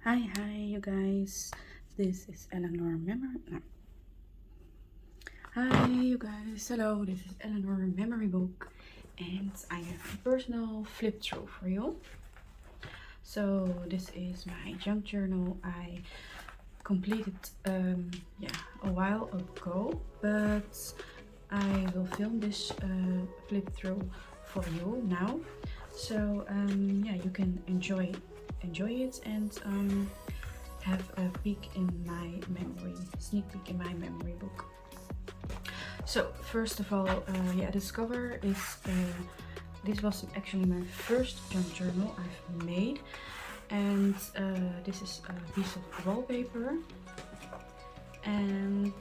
Hi, you guys. This is Eleanor Memory. No. Hi, you guys. Hello, this is Eleanor Memory Book, and I have a personal flip through for you. So this is my junk journal. I completed a while ago, but I will film this flip through for you now. So yeah, you can enjoy it and have a peek in my memory, sneak peek in my memory book. So first of all, yeah, this cover is this was actually my first junk journal I've made, and this is a piece of wallpaper, and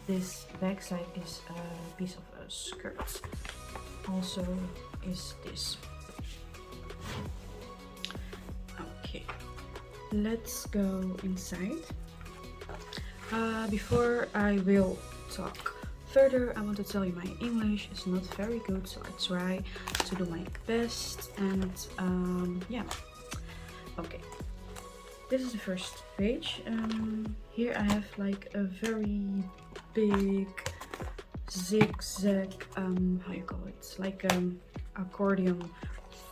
this back side is a piece of a skirt. Also is this. Okay, let's go inside. Before I will talk further, I want to tell you my English is not very good, so I try to do my best. And yeah, okay, this is the first page. Here I have like a very big zigzag, how you call it, like accordion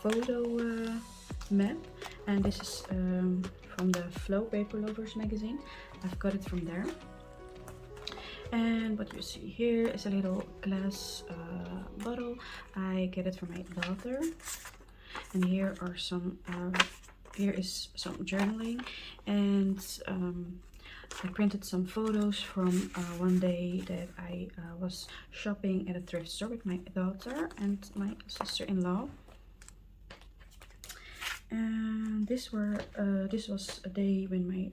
photo map, and this is from the Flow Paper Lovers magazine. I've got it from there. And what you see here is a little glass bottle. I get it from my daughter. And here are some here is some journaling, and I printed some photos from one day that I was shopping at a thrift store with my daughter and my sister-in-law. And this was a day when my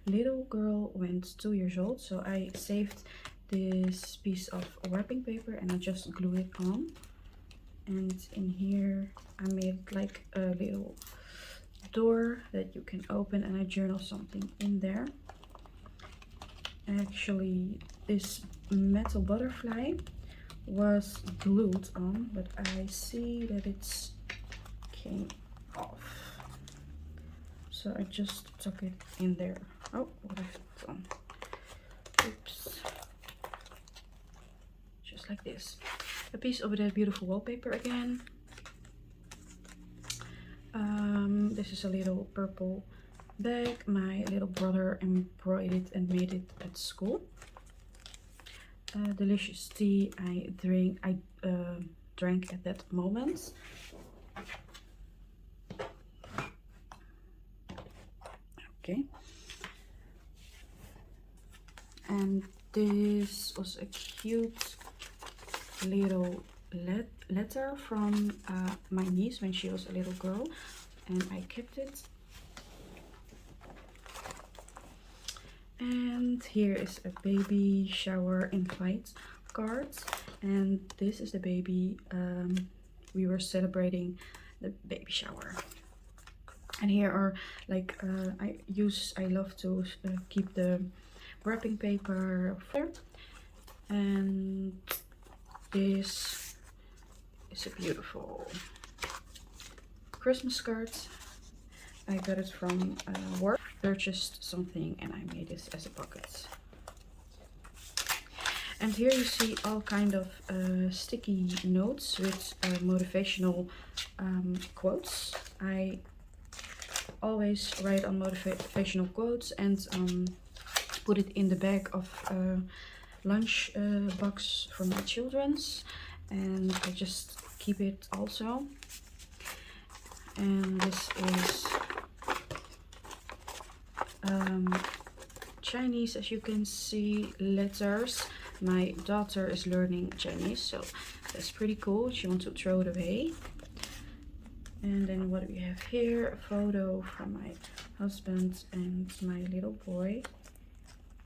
little girl went 2 years old, so I saved this piece of wrapping paper and I just glue it on. And in here I made like a little door that you can open, and I journal something in there. Actually, this metal butterfly was glued on, but I see that it's came off, so I just tuck it in there. Oh, what have I done? Oops. Just like this. A piece of that beautiful wallpaper again. This is a little purple bag my little brother embroidered and made it at school. Delicious tea I drank at that moment. Okay, and this was a cute little letter from my niece when she was a little girl, and I kept it. And here is a baby shower invite card, and this is the baby we were celebrating the baby shower. And here are like I love to keep the wrapping paper there. And this is a beautiful Christmas card. I got it from work. Purchased something and I made this as a pocket. And here you see all kind of sticky notes with motivational quotes. I always write on motivational quotes and put it in the back of lunch box for my children's, and I just keep it also. And this is Chinese, as you can see, letters. My daughter is learning Chinese, so that's pretty cool. She wants to throw it away. And then what we have here, a photo from my husband and my little boy.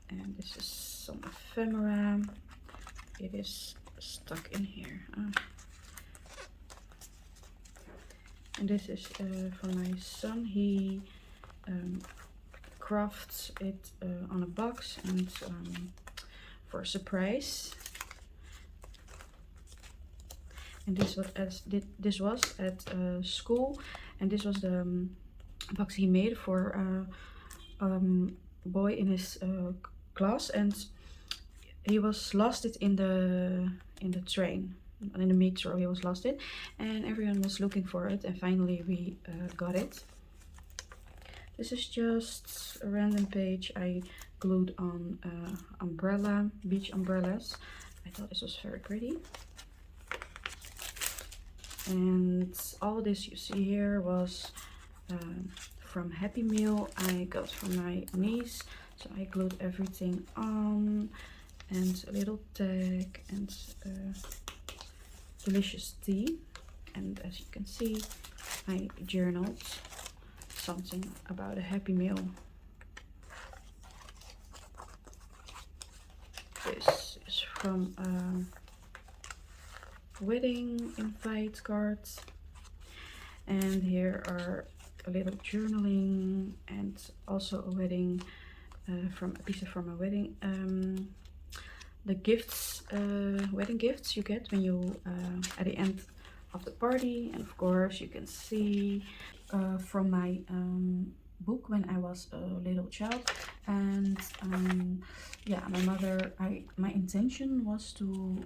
And this is some ephemera. It is stuck in here. And this is for my son. He crafts it on a box and for a surprise. And this was at school, and this was the box he made for a boy in his class, and he was lost it in the train, in the metro. He was lost it, and everyone was looking for it, and finally we got it. This is just a random page I glued on umbrella, beach umbrellas. I thought this was very pretty. And all this you see here was from Happy Meal I got from my niece. So I glued everything on, and a little tag, and delicious tea. And as you can see, I journaled something about a Happy Meal. This is from wedding invite cards, and here are a little journaling and also a wedding from a piece from a wedding, the gifts, wedding gifts you get when you at the end of the party. And of course you can see from my book when I was a little child. And yeah, my mother, my intention was to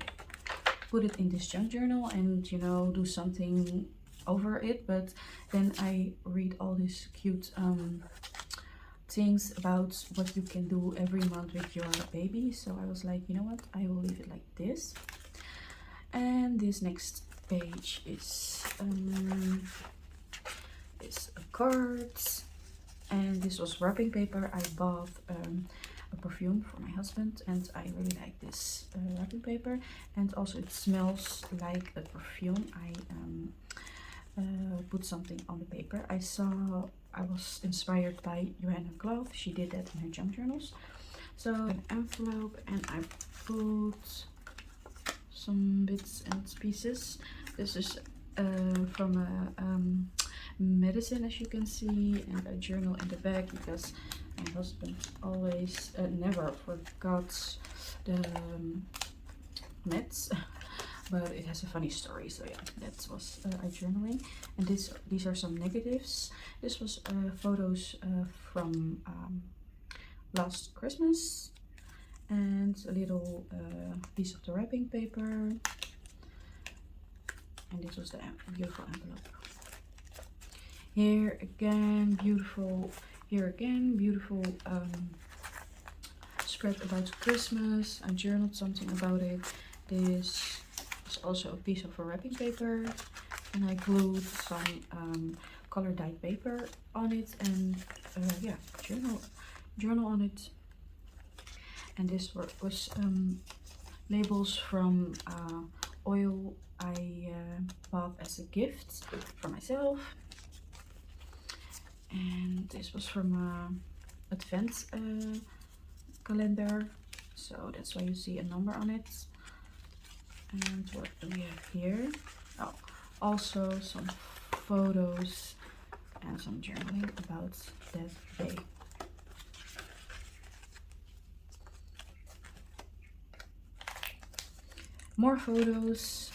put it in this junk journal and, you know, do something over it, but then I read all these cute things about what you can do every month with your baby, so I was like, you know what, I will leave it like this. And this next page is cards, and this was wrapping paper. I bought a perfume for my husband, and I really like this wrapping paper, and also it smells like a perfume. I put something on the paper. I was inspired by Joanna Glove. She did that in her junk journals. So an envelope, and I put some bits and pieces. This is from a medicine, as you can see, and a journal in the back, because my husband always never forgot the meds. But it has a funny story, so yeah, that was I journaling. And these are some negatives. This was photos from last Christmas, and a little piece of the wrapping paper. And this was the beautiful envelope. Here again, beautiful. Here again, beautiful spread about Christmas. I journaled something about it. This is also a piece of a wrapping paper, and I glued some color dyed paper on it, and yeah, journal on it. And this was labels from oil I bought as a gift for myself. And this was from advent calendar, so that's why you see a number on it. And what do we have here? Oh, also some photos and some journaling about that day. More photos,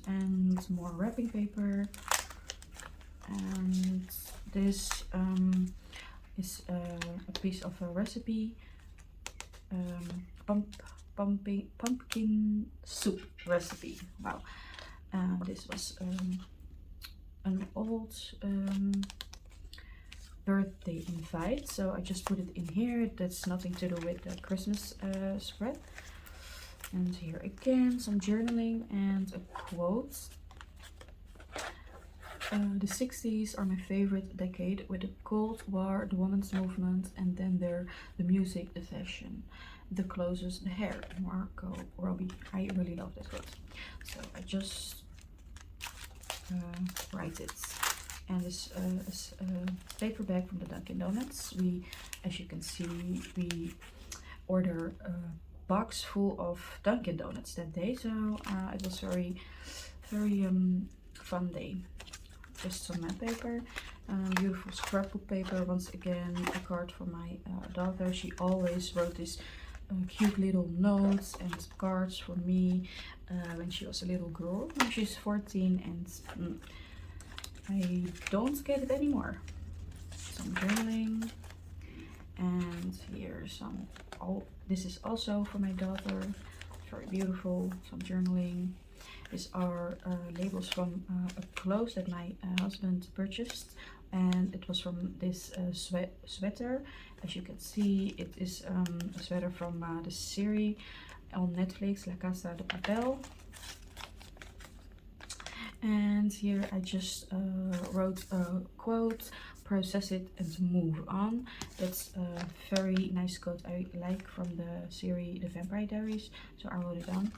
and more wrapping paper. And this is a piece of a recipe, pumpkin soup recipe. Wow. This was an old birthday invite, so I just put it in here. That's nothing to do with the Christmas spread. And here again, some journaling and a quote. The 60s are my favorite decade, with the Cold War, the women's movement, and then the music, the fashion, the clothes, the hair. Margot Robbie. I really love that quote. So I just write it. And this is a paper bag from the Dunkin' Donuts. As you can see, we order a box full of Dunkin' Donuts that day. So it was very fun day. Just some matte paper, beautiful scrapbook paper. Once again, a card for my daughter. She always wrote these cute little notes and cards for me when she was a little girl. Now she's 14, and I don't get it anymore. some journaling. And here's some, this is also for my daughter. Very beautiful, some journaling. These are labels from clothes that my husband purchased, and it was from this sweater. As you can see, it is a sweater from the series on Netflix, La Casa de Papel. And here I just wrote a quote: process it and move on. That's a very nice quote I like from the series The Vampire Diaries, so I wrote it down.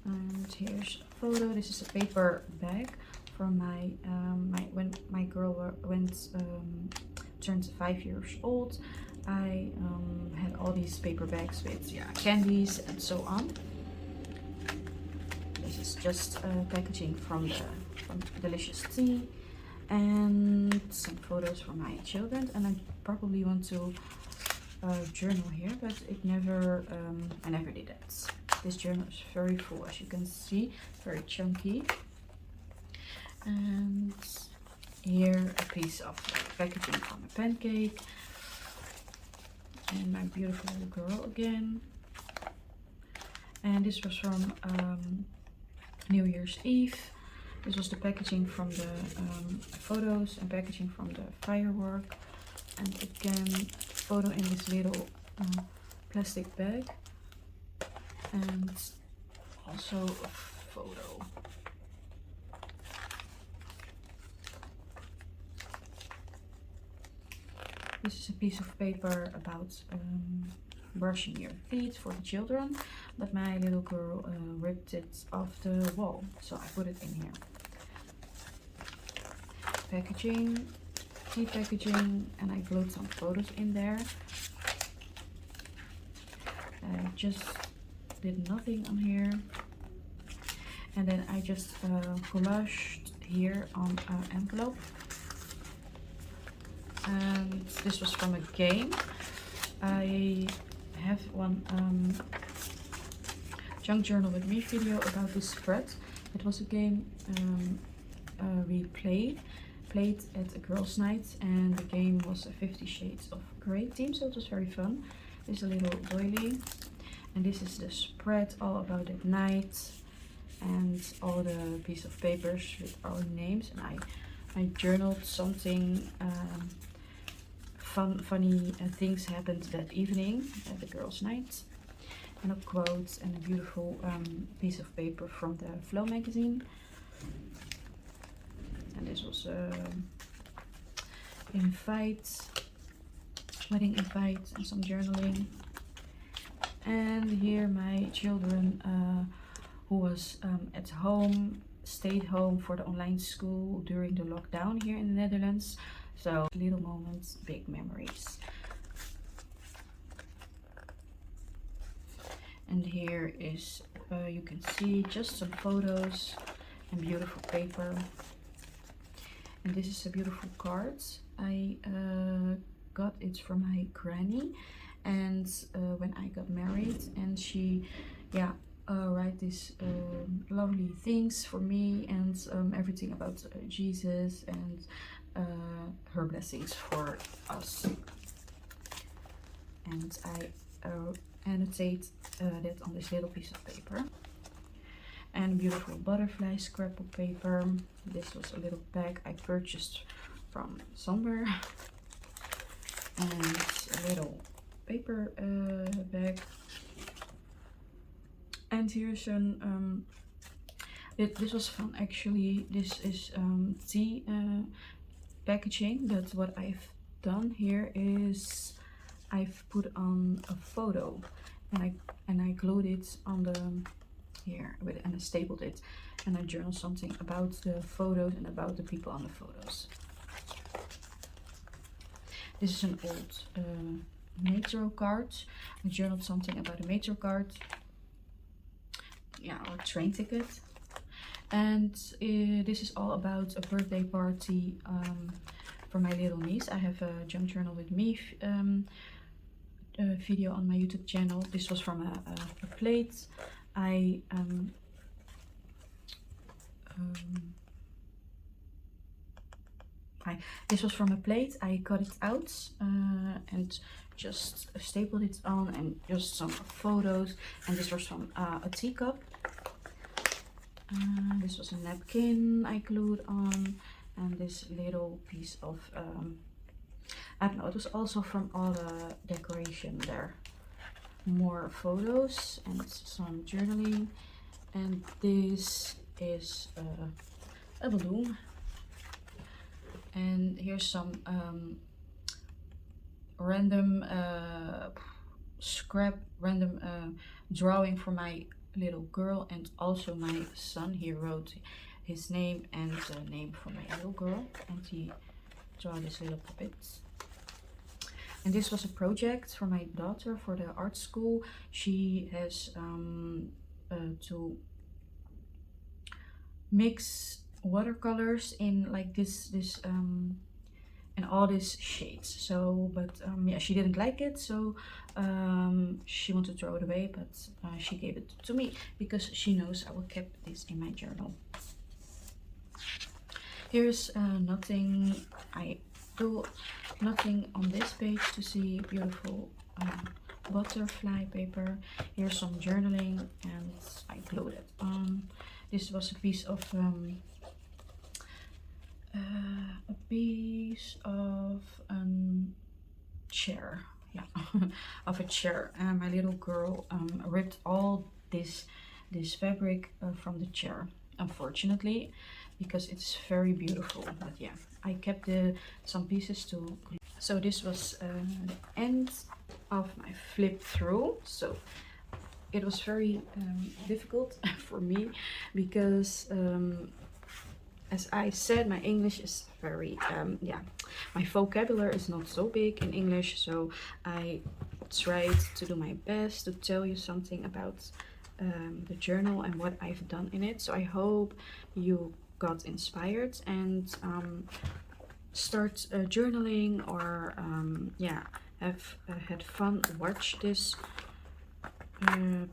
And here's a photo. This is a paper bag from my when my girl turned 5 years old. I had all these paper bags with candies and so on. This is just packaging from delicious tea, and some photos from my children. And I probably want to journal here, but it never I never did that. This journal is very full, as you can see, very chunky. And here a piece of packaging from a pancake, and my beautiful little girl again. And this was from New Year's Eve. This was the packaging from the photos and packaging from the firework. And again, photo in this little plastic bag. And also a photo. This is a piece of paper about brushing your teeth for the children, but my little girl ripped it off the wall, so I put it in here. Packaging, tea packaging, and I glued some photos in there. I just did nothing on here, and then I just collaged here on an envelope. And this was from a game. I have one Junkjournal with me video about this spread. It was a game we played at a girls' night, and the game was a 50 Shades of Grey team, so it was very fun. This is a little doily, and this is the spread all about that night, and all the piece of papers with our names. And I journaled something funny things happened that evening at the girls' night, and a quote and a beautiful piece of paper from the Flow magazine. And this was wedding invite, and some journaling. And here my children who was at home, stayed home for the online school during the lockdown here in the Netherlands. So little moments, big memories. And here is, you can see just some photos and beautiful paper. And this is a beautiful card. I got it from my granny, and when I got married, and she write these lovely things for me, and everything about Jesus, and her blessings for us. And I annotate that on this little piece of paper. And beautiful butterfly scrapbook paper. This was a little bag I purchased from somewhere. And a little paper bag. And here's an this was fun actually. This is tea packaging, but what I've done here is I've put on a photo, and I glued it on the here and I stapled it, and I journaled something about the photos and about the people on the photos. This is an old metro card. I journaled something about a metro card, or train ticket. And this is all about a birthday party for my little niece. I have a Junkjournal with me video on my YouTube channel. This was from a plate. This was from a plate. I cut it out and just stapled it on, and just some photos. And this was from a teacup. This was a napkin I glued on, and this little piece of I don't know, it was also from all the decoration there. More photos and some journaling, and this is a balloon. And here's some random drawing for my little girl, and also my son. He wrote his name and the name for my little girl, and he drew this little puppet. And this was a project for my daughter for the art school. She has to mix watercolors in like this and all these shades. So but yeah, she didn't like it, so she wanted to throw it away, but she gave it to me because she knows I will keep this in my journal. Here's nothing. I do nothing on this page to see beautiful butterfly paper. Here's some journaling, and I glued it on. This was a piece of chair, yeah, of a chair. And my little girl ripped all this fabric from the chair, unfortunately, because it's very beautiful. But yeah, I kept some pieces to glue. So this was the end of my flip through. So it was very difficult for me because as I said, my English is very yeah, my vocabulary is not so big in English, so I tried to do my best to tell you something about the journal and what I've done in it. So I hope you got inspired and start journaling, or yeah, have had fun, watch this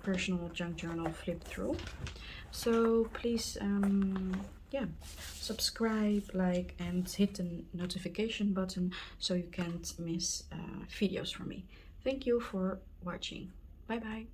personal junk journal flip through. So please yeah, subscribe, like, and hit the notification button so you can't miss videos from me. Thank you for watching. Bye bye.